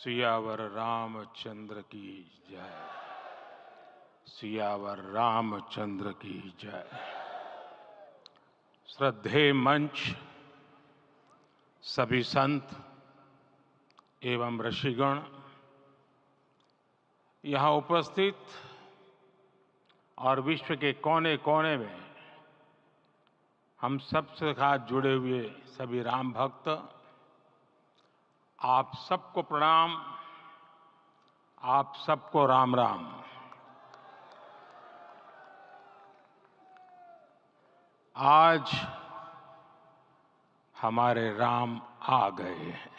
सियावर रामचंद्र की जय। सियावर रामचंद्र की जय। श्रद्धेय मंच, सभी संत एवं ऋषिगण, यहाँ उपस्थित और विश्व के कोने कोने में हम सबसे साथ जुड़े हुए सभी राम भक्त, आप सबको प्रणाम, आप सबको राम राम। आज हमारे राम आ गए हैं।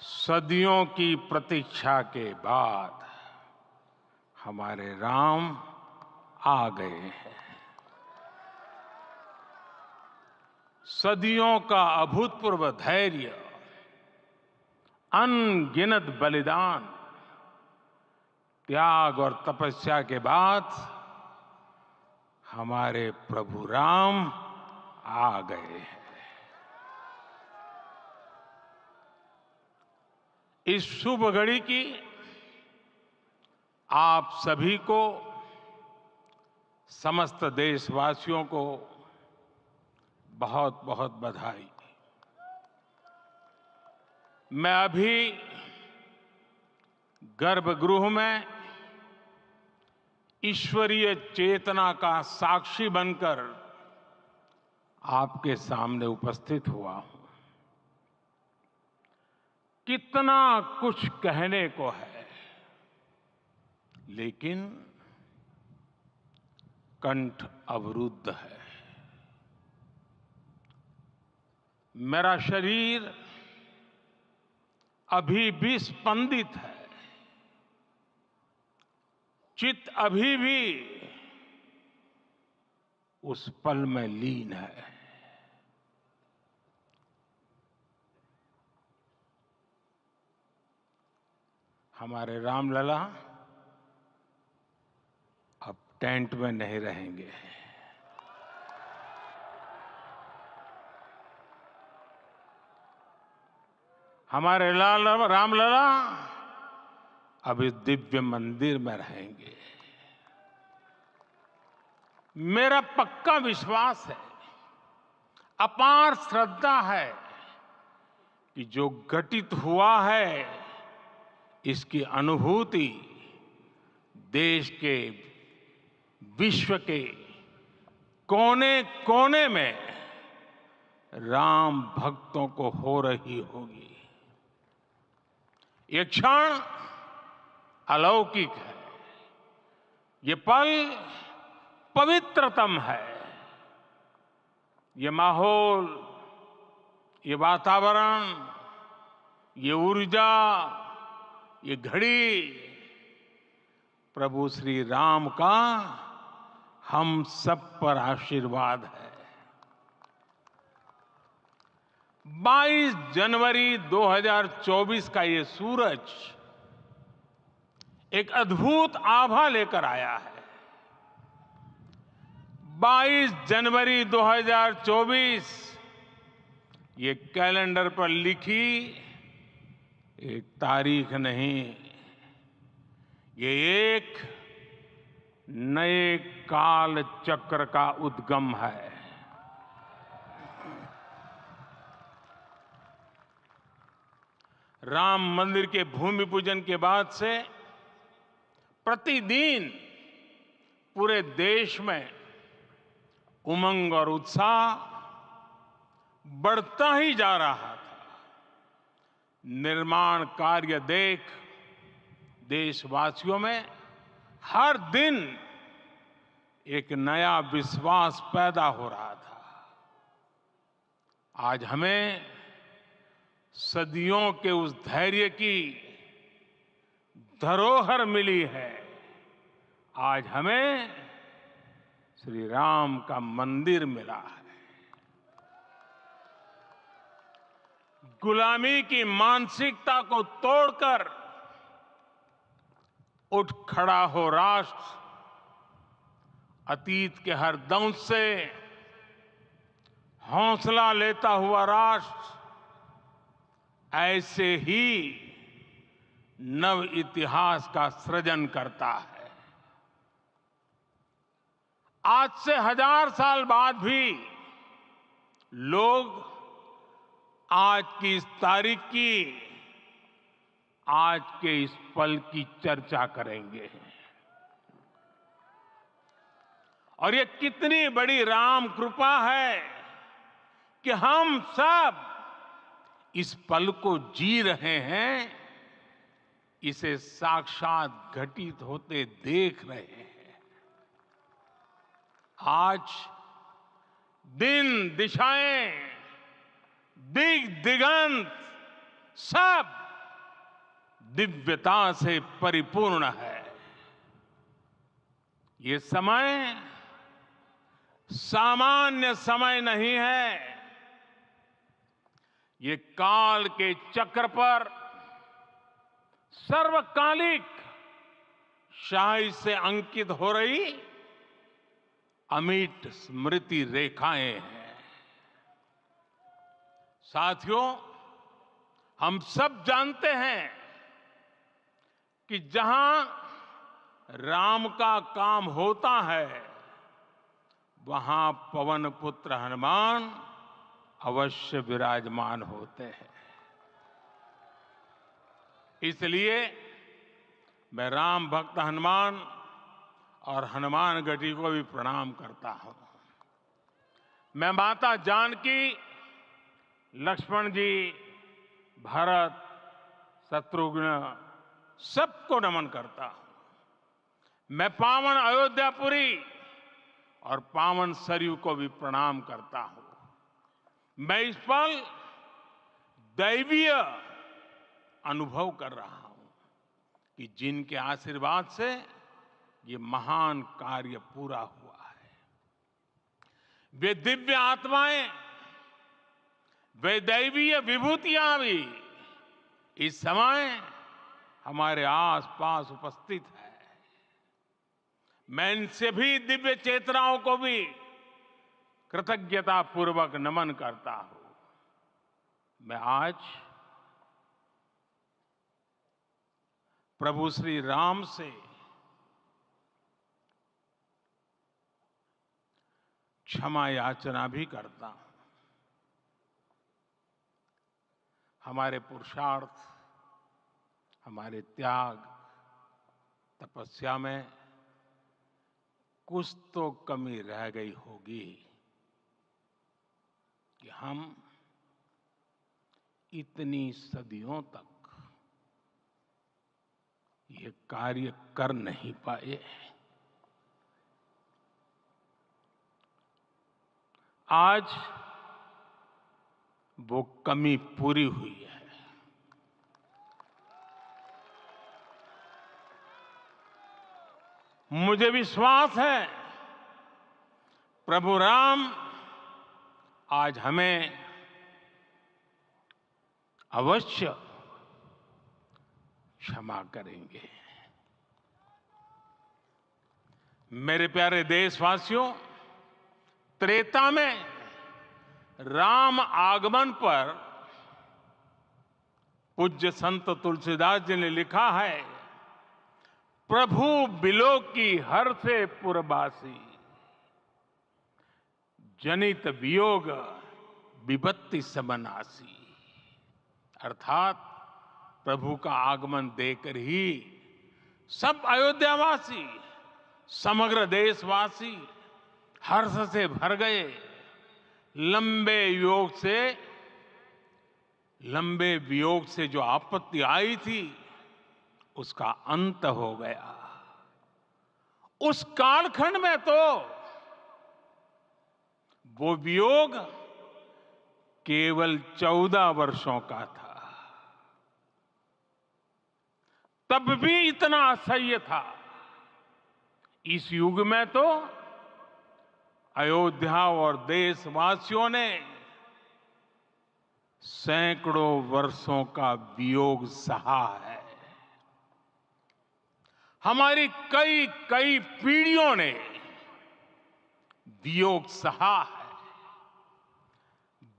सदियों की प्रतीक्षा के बाद हमारे राम आ गए हैं। सदियों का अभूतपूर्व धैर्य, अनगिनत बलिदान, त्याग और तपस्या के बाद हमारे प्रभु राम आ गए हैं। इस शुभ घड़ी की आप सभी को, समस्त देशवासियों को बहुत बहुत बधाई। मैं अभी गर्भगृह में ईश्वरीय चेतना का साक्षी बनकर आपके सामने उपस्थित हुआ हूं। कितना कुछ कहने को है, लेकिन कंठ अवरुद्ध है। मेरा शरीर अभी भी स्पंदित है, चित्त अभी भी उस पल में लीन है। हमारे रामलला अब टेंट में नहीं रहेंगे। हमारे रामलला अब इस दिव्य मंदिर में रहेंगे। मेरा पक्का विश्वास है, अपार श्रद्धा है कि जो घटित हुआ है, इसकी अनुभूति देश के, विश्व के कोने कोने में राम भक्तों को हो रही होगी। ये क्षण अलौकिक है, ये पल पवित्रतम है। ये माहौल, ये वातावरण, ये ऊर्जा, ये घड़ी प्रभु श्री राम का हम सब पर आशीर्वाद है। 22 जनवरी 2024 का ये सूरज एक अद्भुत आभा लेकर आया है। 22 जनवरी 2024 ये कैलेंडर पर लिखी एक तारीख नहीं, ये एक नए काल चक्र का उद्गम है। राम मंदिर के भूमि पूजन के बाद से प्रतिदिन पूरे देश में उमंग और उत्साह बढ़ता ही जा रहा था। निर्माण कार्य देख देशवासियों में हर दिन एक नया विश्वास पैदा हो रहा था। आज हमें सदियों के उस धैर्य की धरोहर मिली है। आज हमें श्री राम का मंदिर मिला है। गुलामी की मानसिकता को तोड़कर उठ खड़ा हो राष्ट्र। अतीत के हर दंश से हौसला लेता हुआ राष्ट्र ऐसे ही नव इतिहास का सृजन करता है। आज से 1000 साल बाद भी लोग आज की इस तारीख की, आज के इस पल की चर्चा करेंगे। और ये कितनी बड़ी राम कृपा है कि हम सब इस पल को जी रहे हैं, इसे साक्षात घटित होते देख रहे हैं। आज दिन, दिशाएं, दिगंत सब दिव्यता से परिपूर्ण है। ये समय सामान्य समय नहीं है। ये काल के चक्र पर सर्वकालिक शाही से अंकित हो रही अमिट स्मृति रेखाएं हैं। साथियों, हम सब जानते हैं कि जहां राम का काम होता है, वहां पवन पुत्र हनुमान अवश्य विराजमान होते हैं। इसलिए मैं राम भक्त हनुमान और हनुमान गढ़ी को भी प्रणाम करता हूं। मैं माता जानकी, लक्ष्मण जी, भरत, शत्रुघ्न सबको नमन करता हूं। मैं पावन अयोध्यापुरी और पावन सरयू को भी प्रणाम करता हूं। मैं इस पल दैवीय अनुभव कर रहा हूं कि जिनके आशीर्वाद से ये महान कार्य पूरा हुआ है। वे दिव्य आत्माएं, वे दैवीय विभूतियां भी इस समय हमारे आसपास उपस्थित है। मैं इन सभी दिव्य चेतनाओं को भी कृतज्ञता पूर्वक नमन करता हूं। मैं आज प्रभु श्री राम से क्षमा याचना भी करता हूं। हमारे पुरुषार्थ, हमारे त्याग, तपस्या में कुछ तो कमी रह गई होगी कि हम इतनी सदियों तक ये कार्य कर नहीं पाए। आज वो कमी पूरी हुई है। मुझे विश्वास है प्रभु राम आज हमें अवश्य क्षमा करेंगे। मेरे प्यारे देशवासियों, त्रेता में राम आगमन पर पूज्य संत तुलसीदास जी ने लिखा है, प्रभु बिलो की हर से पुरबासी, जनित वियोग विपत्ति समनासी। अर्थात प्रभु का आगमन देकर ही सब अयोध्यावासी, समग्र देशवासी हर्ष से भर गए। लंबे वियोग से जो आपत्ति आई थी, उसका अंत हो गया। उस कालखंड में तो वो वियोग केवल 14 वर्षों का था। तब भी इतना असह्य था। इस युग में तो अयोध्या और देशवासियों ने सैकड़ों वर्षों का वियोग सहा है। हमारी कई कई पीढ़ियों ने वियोग सहा है।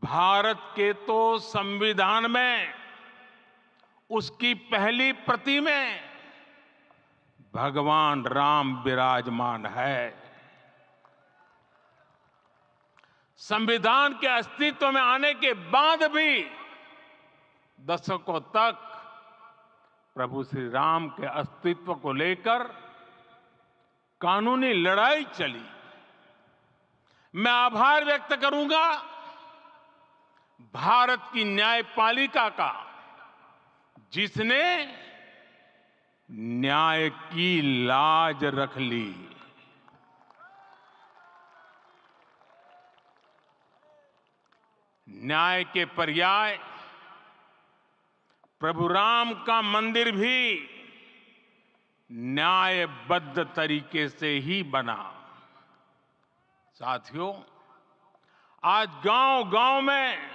भारत के तो संविधान में उसकी पहली प्रति में भगवान राम विराजमान है। संविधान के अस्तित्व में आने के बाद भी दशकों तक प्रभु श्री राम के अस्तित्व को लेकर कानूनी लड़ाई चली। मैं आभार व्यक्त करूंगा भारत की न्यायपालिका का, जिसने न्याय की लाज रख ली। न्याय के पर्याय प्रभु राम का मंदिर भी न्यायबद्ध तरीके से ही बना। साथियों, आज गांव-गांव में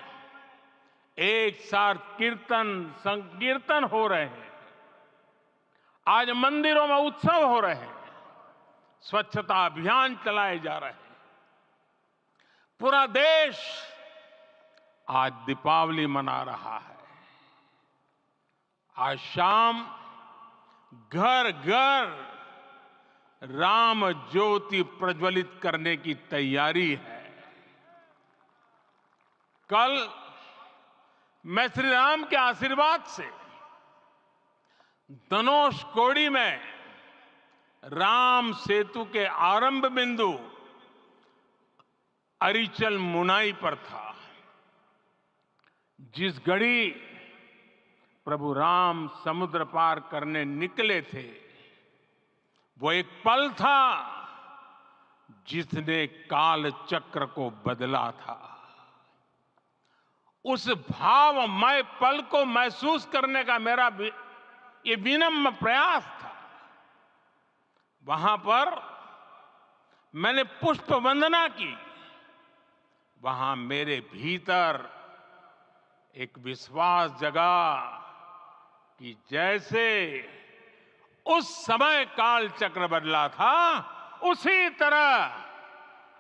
एक साथ कीर्तन संकीर्तन हो रहे हैं। आज मंदिरों में उत्सव हो रहे हैं, स्वच्छता अभियान चलाए जा रहे हैं। पूरा देश आज दीपावली मना रहा है। आज शाम घर घर राम ज्योति प्रज्वलित करने की तैयारी है। कल मैं श्री राम के आशीर्वाद से धनुषकोडी में राम सेतु के आरंभ बिंदु अरिचल मुनाई पर था। जिस घड़ी प्रभु राम समुद्र पार करने निकले थे, वो एक पल था जिसने काल चक्र को बदला था। उस भावमय पल को महसूस करने का मेरा ये विनम्र प्रयास था। वहां पर मैंने पुष्प वंदना की। वहां मेरे भीतर एक विश्वास जगा कि जैसे उस समय काल चक्र बदला था, उसी तरह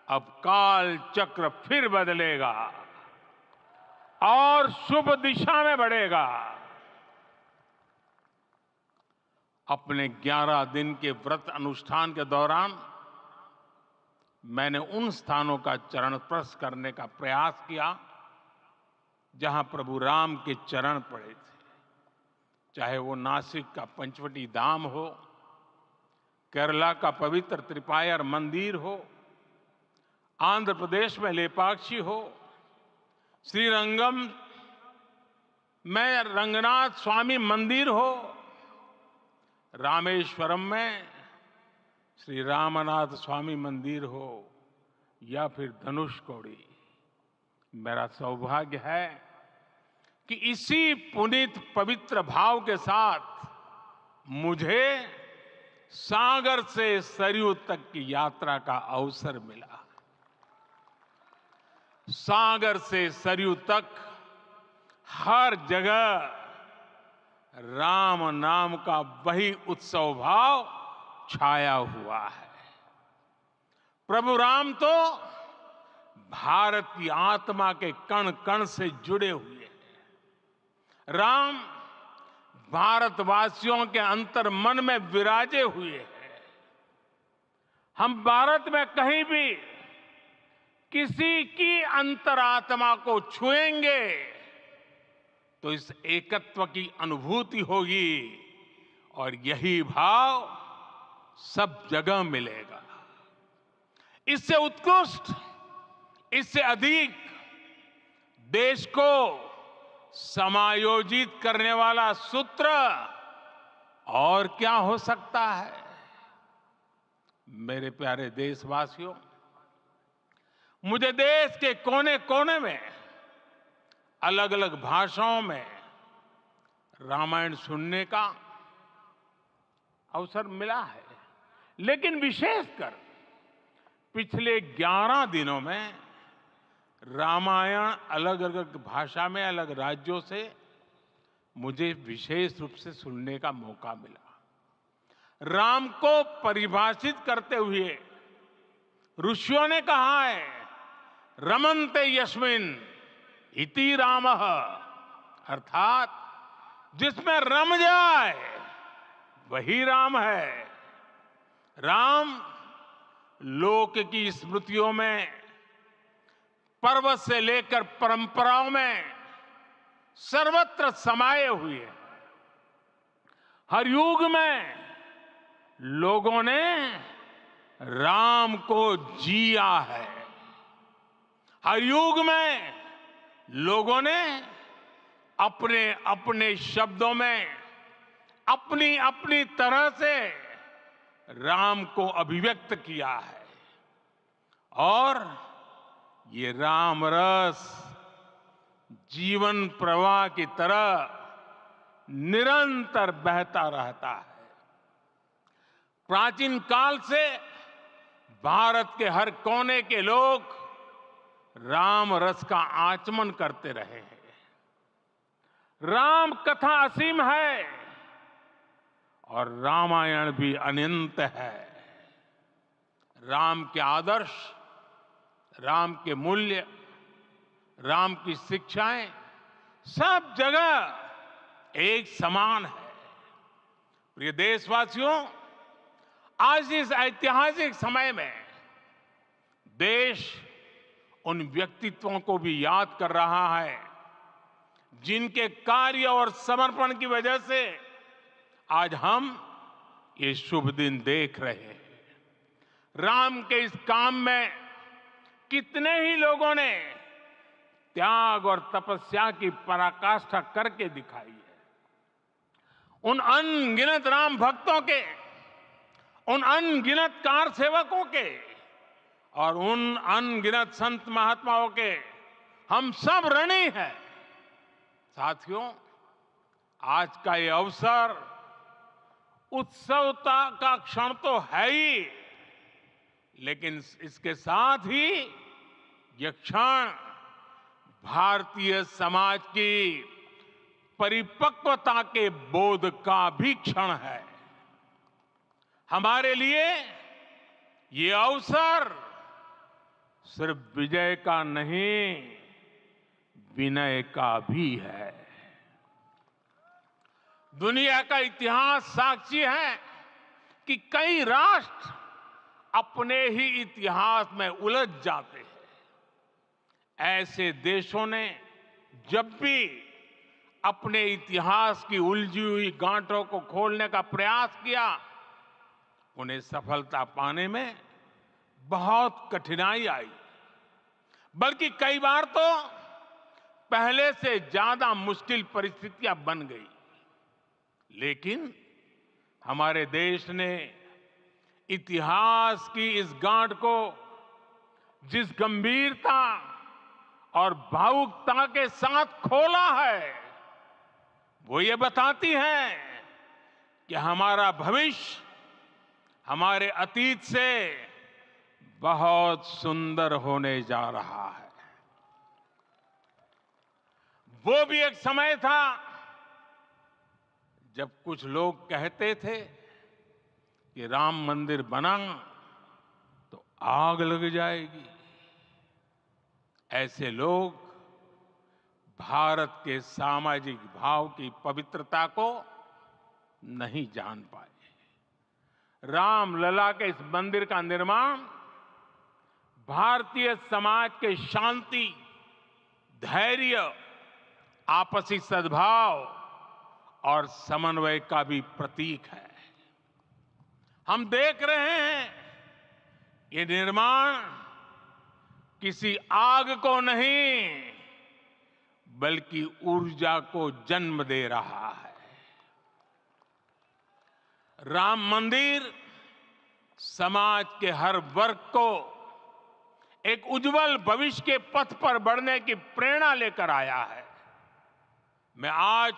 अब काल चक्र फिर बदलेगा और शुभ दिशा में बढ़ेगा। अपने 11 दिन के व्रत अनुष्ठान के दौरान मैंने उन स्थानों का चरण स्पर्श करने का प्रयास किया जहां प्रभु राम के चरण पड़े थे। चाहे वो नासिक का पंचवटी धाम हो, केरला का पवित्र त्रिपायर मंदिर हो, आंध्र प्रदेश में लेपाक्षी हो, श्रीरंगम में रंगनाथ स्वामी मंदिर हो, रामेश्वरम में श्री रामनाथ स्वामी मंदिर हो, या फिर धनुषकोडी। मेरा सौभाग्य है कि इसी पुनीत पवित्र भाव के साथ मुझे सागर से सरयू तक की यात्रा का अवसर मिला। सागर से सरयू तक हर जगह राम नाम का वही उत्सव भाव छाया हुआ है। प्रभु राम तो भारत की आत्मा के कण कण से जुड़े हुए हैं। राम भारतवासियों के अंतर मन में विराजे हुए हैं। हम भारत में कहीं भी किसी की अंतरात्मा को छुएंगे तो इस एकत्व की अनुभूति होगी और यही भाव सब जगह मिलेगा। इससे उत्कृष्ट, इससे अधिक देश को समायोजित करने वाला सूत्र और क्या हो सकता है। मेरे प्यारे देशवासियों, मुझे देश के कोने कोने में अलग अलग भाषाओं में रामायण सुनने का अवसर मिला है, लेकिन विशेषकर पिछले 11 दिनों में रामायण अलग अलग भाषा में अलग राज्यों से मुझे विशेष रूप से सुनने का मौका मिला। राम को परिभाषित करते हुए ऋषियों ने कहा है, रमन्ते यस्मिन् इति रामः, अर्थात जिसमें रम जाए वही राम है। राम लोक की स्मृतियों में, पर्वत से लेकर परंपराओं में सर्वत्र समाये हुए हैं। हर युग में लोगों ने राम को जिया है। हर युग में लोगों ने अपने अपने शब्दों में अपनी अपनी तरह से राम को अभिव्यक्त किया है। और ये राम रस जीवन प्रवाह की तरह निरंतर बहता रहता है। प्राचीन काल से भारत के हर कोने के लोग राम रस का आचमन करते रहे हैं। राम कथा असीम है और रामायण भी अनंत है। राम के आदर्श, राम के मूल्य, राम की शिक्षाएं सब जगह एक समान है। प्रिय देशवासियों, आज इस ऐतिहासिक समय में देश उन व्यक्तित्वों को भी याद कर रहा है जिनके कार्य और समर्पण की वजह से आज हम ये शुभ दिन देख रहे हैं। राम के इस काम में कितने ही लोगों ने त्याग और तपस्या की पराकाष्ठा करके दिखाई है। उन अनगिनत राम भक्तों के, उन अनगिनत कार सेवकों के और उन अनगिनत संत महात्माओं के हम सब ऋणी हैं। साथियों, आज का ये अवसर उत्सवता का क्षण तो है ही, लेकिन इसके साथ ही यह क्षण भारतीय समाज की परिपक्वता के बोध का भी क्षण है। हमारे लिए ये अवसर सिर्फ विजय का नहीं, विनय का भी है। दुनिया का इतिहास साक्षी है कि कई राष्ट्र अपने ही इतिहास में उलझ जाते हैं। ऐसे देशों ने जब भी अपने इतिहास की उलझी हुई गांठों को खोलने का प्रयास किया, उन्हें सफलता पाने में बहुत कठिनाई आई, बल्कि कई बार तो पहले से ज्यादा मुश्किल परिस्थितियां बन गई। लेकिन हमारे देश ने इतिहास की इस गांठ को जिस गंभीरता और भावुकता के साथ खोला है, वो ये बताती है कि हमारा भविष्य हमारे अतीत से बहुत सुंदर होने जा रहा है। वो भी एक समय था जब कुछ लोग कहते थे कि राम मंदिर बना तो आग लग जाएगी। ऐसे लोग भारत के सामाजिक भाव की पवित्रता को नहीं जान पाए। रामलला के इस मंदिर का निर्माण भारतीय समाज के शांति, धैर्य, आपसी सद्भाव और समन्वय का भी प्रतीक है। हम देख रहे हैं ये निर्माण किसी आग को नहीं, बल्कि ऊर्जा को जन्म दे रहा है। राम मंदिर समाज के हर वर्ग को एक उज्जवल भविष्य के पथ पर बढ़ने की प्रेरणा लेकर आया है। मैं आज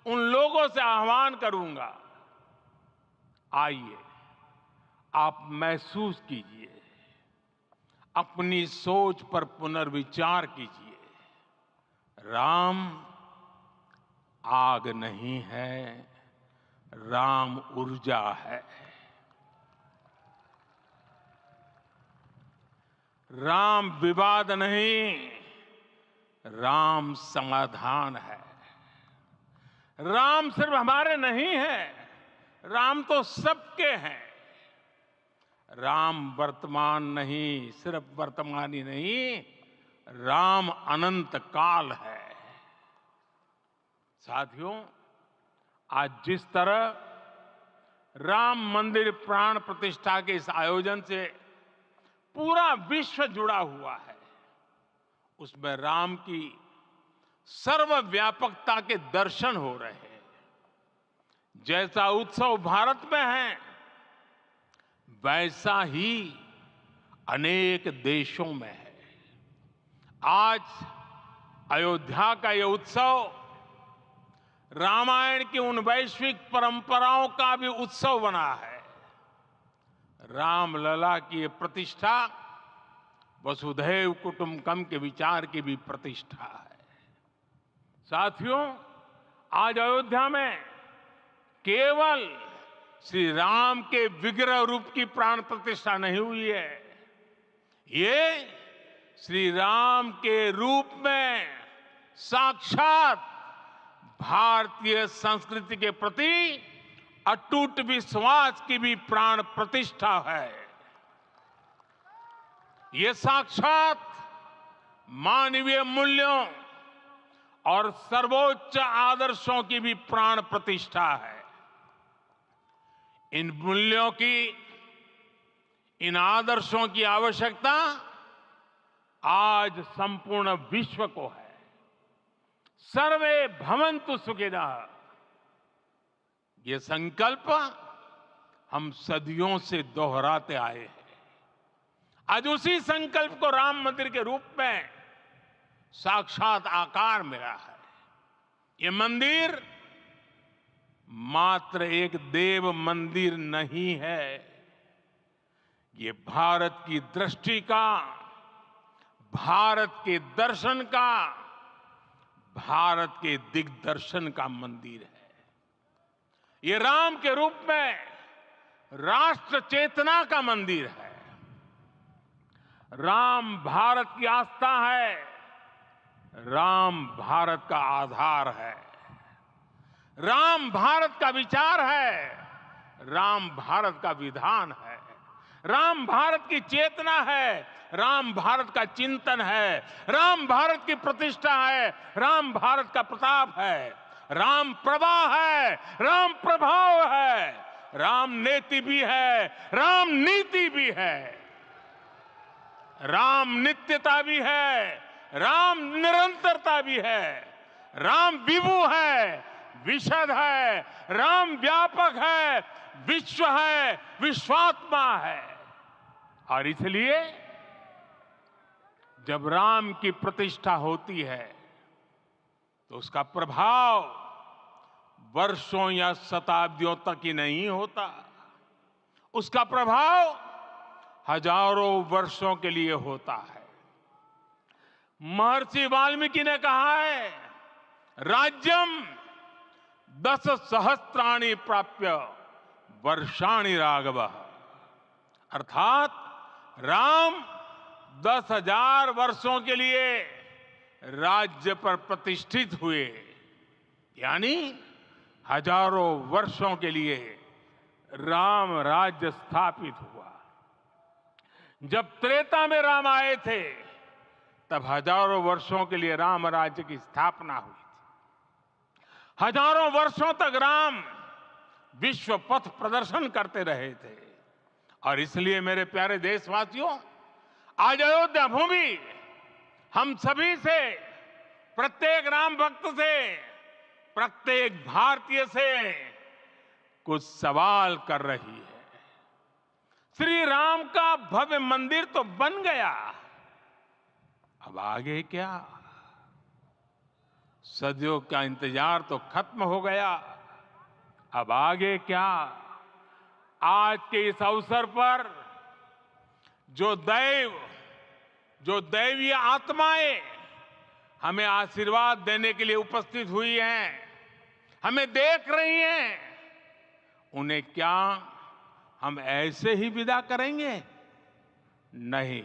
उन लोगों से आह्वान करूंगा, आइए आप महसूस कीजिए, अपनी सोच पर पुनर्विचार कीजिए। राम आग नहीं है, राम ऊर्जा है। राम विवाद नहीं, राम समाधान है। राम सिर्फ हमारे नहीं है, राम तो सबके हैं। राम वर्तमान नहीं, सिर्फ वर्तमान ही नहीं, राम अनंत काल है। साथियों, आज जिस तरह राम मंदिर प्राण प्रतिष्ठा के इस आयोजन से पूरा विश्व जुड़ा हुआ है, उसमें राम की सर्वव्यापकता के दर्शन हो रहे हैं। जैसा उत्सव भारत में है, वैसा ही अनेक देशों में है। आज अयोध्या का यह उत्सव रामायण की उन वैश्विक परंपराओं का भी उत्सव बना है। रामलला की ये प्रतिष्ठा वसुधैव कुटुंबकम के विचार की भी प्रतिष्ठा है। साथियों, आज अयोध्या में केवल श्री राम के विग्रह रूप की प्राण प्रतिष्ठा नहीं हुई है, ये श्री राम के रूप में साक्षात भारतीय संस्कृति के प्रति अटूट विश्वास की भी प्राण प्रतिष्ठा है। ये साक्षात मानवीय मूल्यों और सर्वोच्च आदर्शों की भी प्राण प्रतिष्ठा है। इन मूल्यों की, इन आदर्शों की आवश्यकता आज संपूर्ण विश्व को है। सर्वे भवन्तु सुखिनः, ये संकल्प हम सदियों से दोहराते आए हैं। आज उसी संकल्प को राम मंदिर के रूप में साक्षात आकार मिला है। ये मंदिर मात्र एक देव मंदिर नहीं है, ये भारत की दृष्टि का, भारत के दर्शन का, भारत के दिग्दर्शन का मंदिर है। ये राम के रूप में राष्ट्र चेतना का मंदिर है। राम भारत की आस्था है, राम भारत का आधार है, राम भारत का विचार है, राम भारत का विधान है, राम भारत की चेतना है, राम भारत का चिंतन है, राम भारत की प्रतिष्ठा है, राम भारत का प्रताप है, राम प्रवाह है, राम प्रभाव है, राम नेति भी है, राम नीति भी है, राम नित्यता भी है, राम निरंतरता भी है, राम विभु है, विशद है, राम व्यापक है, विश्व है, विश्वात्मा है। और इसलिए जब राम की प्रतिष्ठा होती है तो उसका प्रभाव वर्षों या शताब्दियों तक ही नहीं होता, उसका प्रभाव हजारों वर्षों के लिए होता है। महर्षि वाल्मीकि ने कहा है, राज्यम 10 सहस्त्राणि प्राप्य वर्षाणि राघव, अर्थात राम 10,000 वर्षों के लिए राज्य पर प्रतिष्ठित हुए, यानी हजारों वर्षों के लिए राम राज्य स्थापित हुआ। जब त्रेता में राम आए थे तब हजारों वर्षों के लिए राम राज्य की स्थापना हुई थी। हजारों वर्षों तक राम विश्व पथ प्रदर्शन करते रहे थे। और इसलिए मेरे प्यारे देशवासियों, आज अयोध्या भूमि हम सभी से, प्रत्येक राम भक्त से, प्रत्येक भारतीय से कुछ सवाल कर रही है। श्री राम का भव्य मंदिर तो बन गया, अब आगे क्या? सदियों का इंतजार तो खत्म हो गया, अब आगे क्या? आज के इस अवसर पर जो दैवीय आत्माएं हमें आशीर्वाद देने के लिए उपस्थित हुई हैं, हमें देख रही हैं, उन्हें क्या हम ऐसे ही विदा करेंगे? नहीं,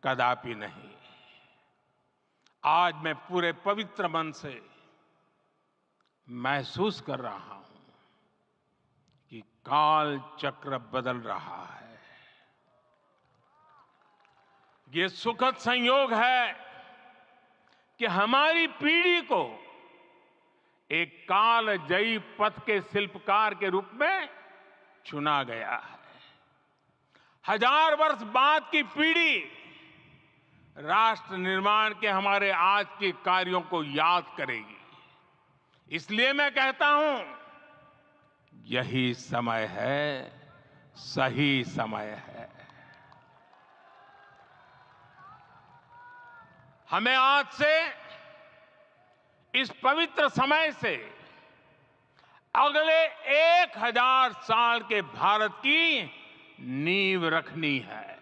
कदापि नहीं। आज मैं पूरे पवित्र मन से महसूस कर रहा हूं कि काल चक्र बदल रहा है। ये सुखद संयोग है कि हमारी पीढ़ी को एक कालजयी पथ के शिल्पकार के रूप में चुना गया है। 1000 वर्ष बाद की पीढ़ी राष्ट्र निर्माण के हमारे आज के कार्यों को याद करेगी। इसलिए मैं कहता हूं, यही समय है, सही समय है। हमें आज से, इस पवित्र समय से अगले 1000 साल के भारत की नींव रखनी है।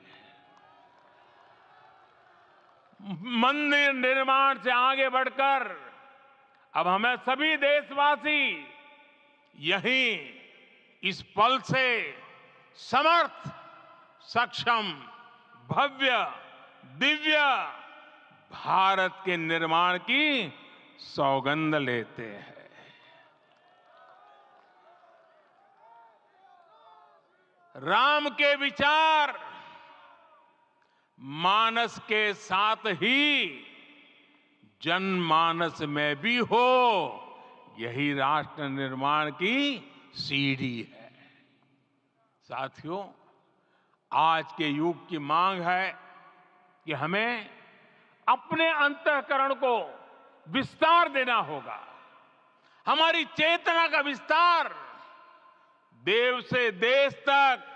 मंदिर निर्माण से आगे बढ़कर अब हमें सभी देशवासी यहीं इस पल से समर्थ, सक्षम, भव्य, दिव्य भारत के निर्माण की सौगंध लेते हैं। राम के विचार मानस के साथ ही जनमानस में भी हो, यही राष्ट्र निर्माण की सीढ़ी है। साथियों, आज के युग की मांग है कि हमें अपने अंतःकरण को विस्तार देना होगा। हमारी चेतना का विस्तार देव से देश तक,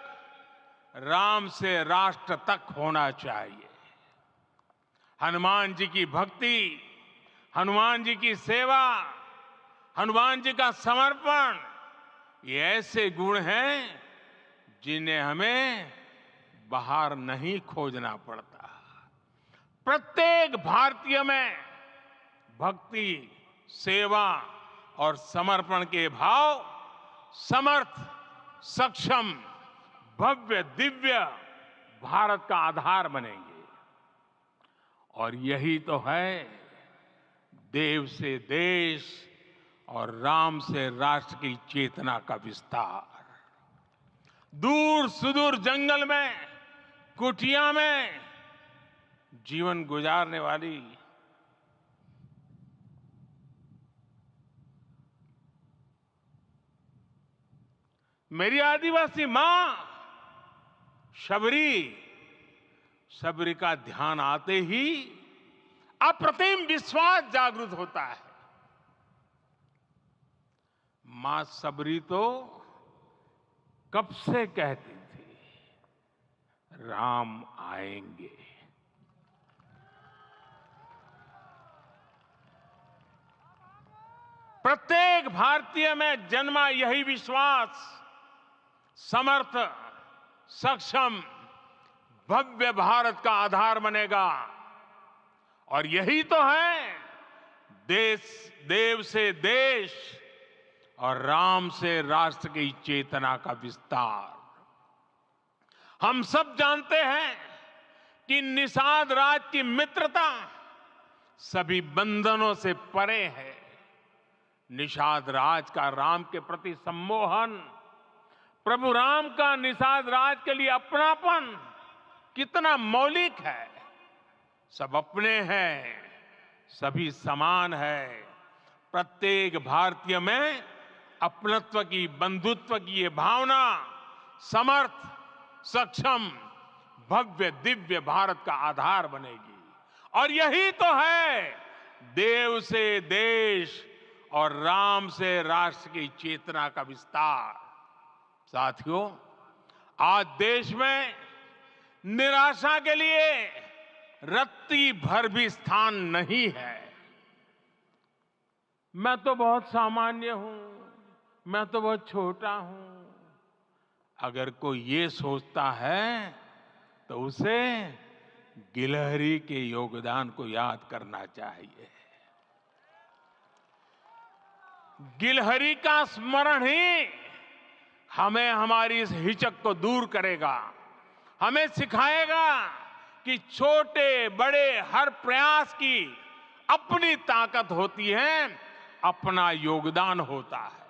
राम से राष्ट्र तक होना चाहिए। हनुमान जी की भक्ति, हनुमान जी की सेवा, हनुमान जी का समर्पण, ये ऐसे गुण हैं जिन्हें हमें बाहर नहीं खोजना पड़ता। प्रत्येक भारतीय में भक्ति, सेवा और समर्पण के भाव समर्थ, सक्षम, भव्य, दिव्य भारत का आधार बनेंगे। और यही तो है देव से देश और राम से राष्ट्र की चेतना का विस्तार। दूर सुदूर जंगल में, कुटिया में जीवन गुजारने वाली मेरी आदिवासी मां शबरी का ध्यान आते ही अप्रतिम विश्वास जागृत होता है। मां शबरी तो कब से कहती थी, राम आएंगे। प्रत्येक भारतीय में जन्मा यही विश्वास समर्थ, सक्षम, भव्य भारत का आधार बनेगा। और यही तो है देव से देश और राम से राष्ट्र की चेतना का विस्तार। हम सब जानते हैं कि निषाद राज की मित्रता सभी बंधनों से परे है। निषाद राज का राम के प्रति सम्मोहन, प्रभु राम का निषाद राज के लिए अपनापन कितना मौलिक है। सब अपने हैं, सभी समान है। प्रत्येक भारतीय में अपनत्व की, बंधुत्व की ये भावना समर्थ, सक्षम, भव्य, दिव्य भारत का आधार बनेगी। और यही तो है देव से देश और राम से राष्ट्र की चेतना का विस्तार। साथियों, आज देश में निराशा के लिए रत्ती भर भी स्थान नहीं है। मैं तो बहुत सामान्य हूं, मैं तो बहुत छोटा हूं। अगर कोई ये सोचता है तो उसे गिलहरी के योगदान को याद करना चाहिए। गिलहरी का स्मरण ही हमें हमारी इस हिचक को दूर करेगा, हमें सिखाएगा कि छोटे बड़े हर प्रयास की अपनी ताकत होती है, अपना योगदान होता है।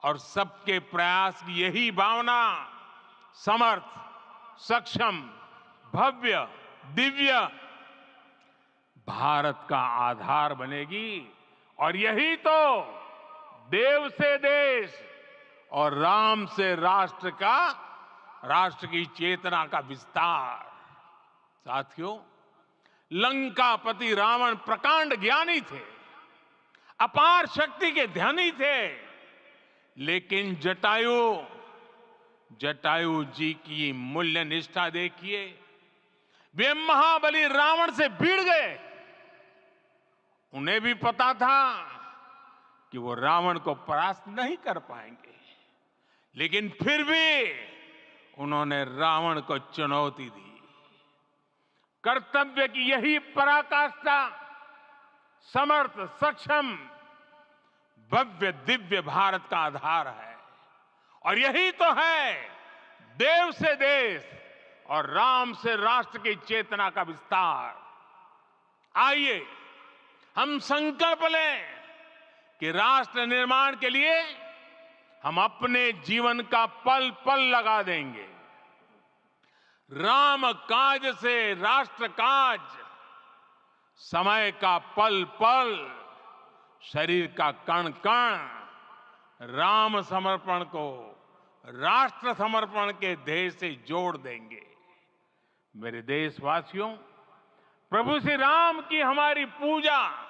और सबके प्रयास की यही भावना समर्थ, सक्षम, भव्य, दिव्य भारत का आधार बनेगी। और यही तो देव से देश और राम से राष्ट्र की चेतना का विस्तार। साथियों, लंकापति रावण प्रकांड ज्ञानी थे, अपार शक्ति के धनी थे, लेकिन जटायु जी की मूल्य निष्ठा देखिए। वे महाबली रावण से भिड़ गए। उन्हें भी पता था कि वो रावण को परास्त नहीं कर पाएंगे, लेकिन फिर भी उन्होंने रावण को चुनौती दी। कर्तव्य की यही पराकाष्ठा समर्थ, सक्षम, भव्य, दिव्य भारत का आधार है। और यही तो है देव से देश और राम से राष्ट्र की चेतना का विस्तार। आइए हम संकल्प लें कि राष्ट्र निर्माण के लिए हम अपने जीवन का पल पल लगा देंगे। राम काज से राष्ट्र काज, समय का पल पल, शरीर का कण कण राम समर्पण को राष्ट्र समर्पण के ध्येय से जोड़ देंगे। मेरे देशवासियों, प्रभु श्री राम की हमारी पूजा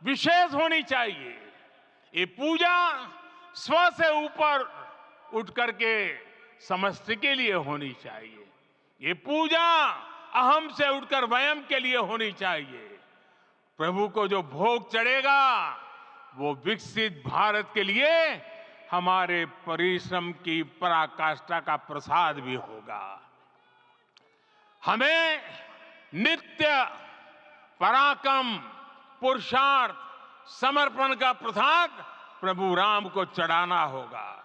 विशेष होनी चाहिए। ये पूजा स्व से ऊपर उठ करके समष्टि के लिए होनी चाहिए। ये पूजा अहम से उठकर वयम के लिए होनी चाहिए। प्रभु को जो भोग चढ़ेगा वो विकसित भारत के लिए हमारे परिश्रम की पराकाष्ठा का प्रसाद भी होगा। हमें नित्य पराक्रम, पुरुषार्थ, समर्पण का प्रसाद प्रभु राम को चढ़ाना होगा।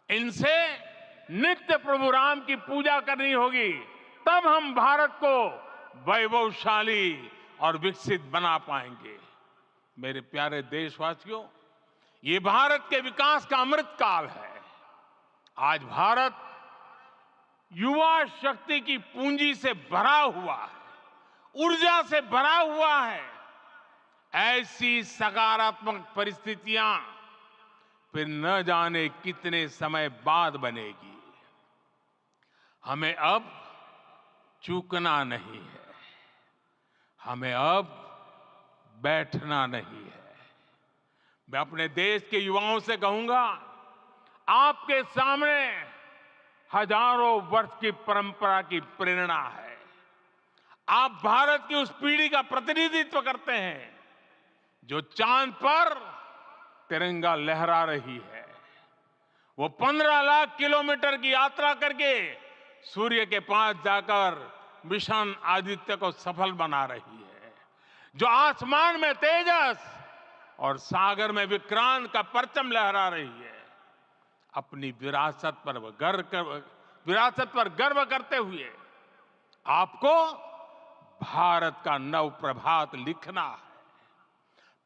इनसे नित्य प्रभु राम की पूजा करनी होगी, तब हम भारत को वैभवशाली और विकसित बना पाएंगे। मेरे प्यारे देशवासियों, ये भारत के विकास का अमृत काल है। आज भारत युवा शक्ति की पूंजी से भरा हुआ है, ऊर्जा से भरा हुआ है। ऐसी सकारात्मक परिस्थितियां फिर न जाने कितने समय बाद बनेगी। हमें अब चूकना नहीं है, हमें अब बैठना नहीं है। मैं अपने देश के युवाओं से कहूंगा, आपके सामने हजारों वर्ष की परंपरा की प्रेरणा है। आप भारत की उस पीढ़ी का प्रतिनिधित्व करते हैं जो चांद पर तिरंगा लहरा रही है। वो 15 लाख किलोमीटर की यात्रा करके सूर्य के पास जाकर मिशन आदित्य को सफल बना रही है। जो आसमान में तेजस और सागर में विक्रांत का परचम लहरा रही है। अपनी विरासत पर गर्व करते हुए आपको भारत का नव प्रभात लिखना है।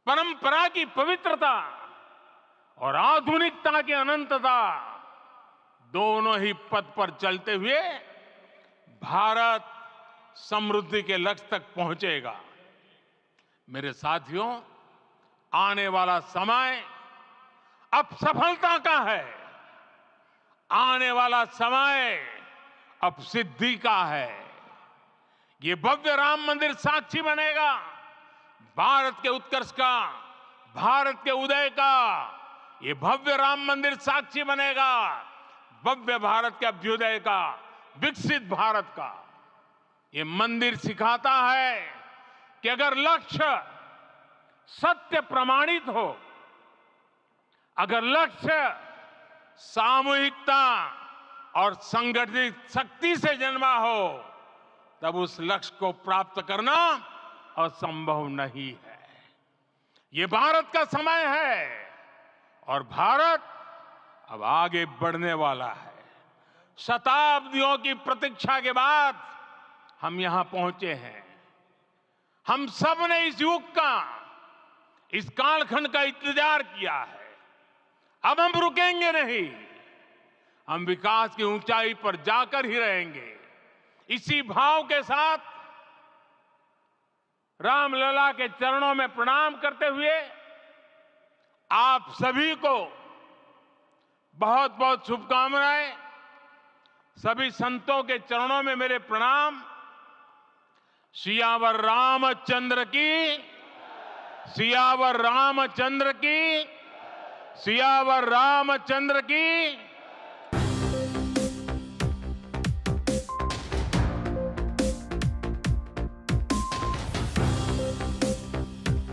परंपरा की पवित्रता और आधुनिकता की अनंतता, दोनों ही पथ पर चलते हुए भारत समृद्धि के लक्ष्य तक पहुंचेगा। मेरे साथियों, आने वाला समय अब सफलता का है। आने वाला समय अब सिद्धि का है। ये भव्य राम मंदिर साक्षी बनेगा भारत के उत्कर्ष का, भारत के उदय का। ये भव्य राम मंदिर साक्षी बनेगा भव्य भारत के अभ्युदय का, विकसित भारत का। ये मंदिर सिखाता है कि अगर लक्ष्य सत्य प्रमाणित हो, अगर लक्ष्य सामूहिकता और संगठित शक्ति से जन्मा हो, तब उस लक्ष्य को प्राप्त करना असंभव नहीं है। ये भारत का समय है और भारत अब आगे बढ़ने वाला है। शताब्दियों की प्रतीक्षा के बाद हम यहां पहुंचे हैं। हम सब ने इस युग का, इस कालखंड का इंतजार किया है। अब हम रुकेंगे नहीं, हम विकास की ऊंचाई पर जाकर ही रहेंगे। इसी भाव के साथ रामलला के चरणों में प्रणाम करते हुए आप सभी को बहुत बहुत शुभकामनाएं। सभी संतों के चरणों में मेरे प्रणाम। सियावर रामचंद्र की, सियावर रामचंद्र की, सियावर रामचंद्र की।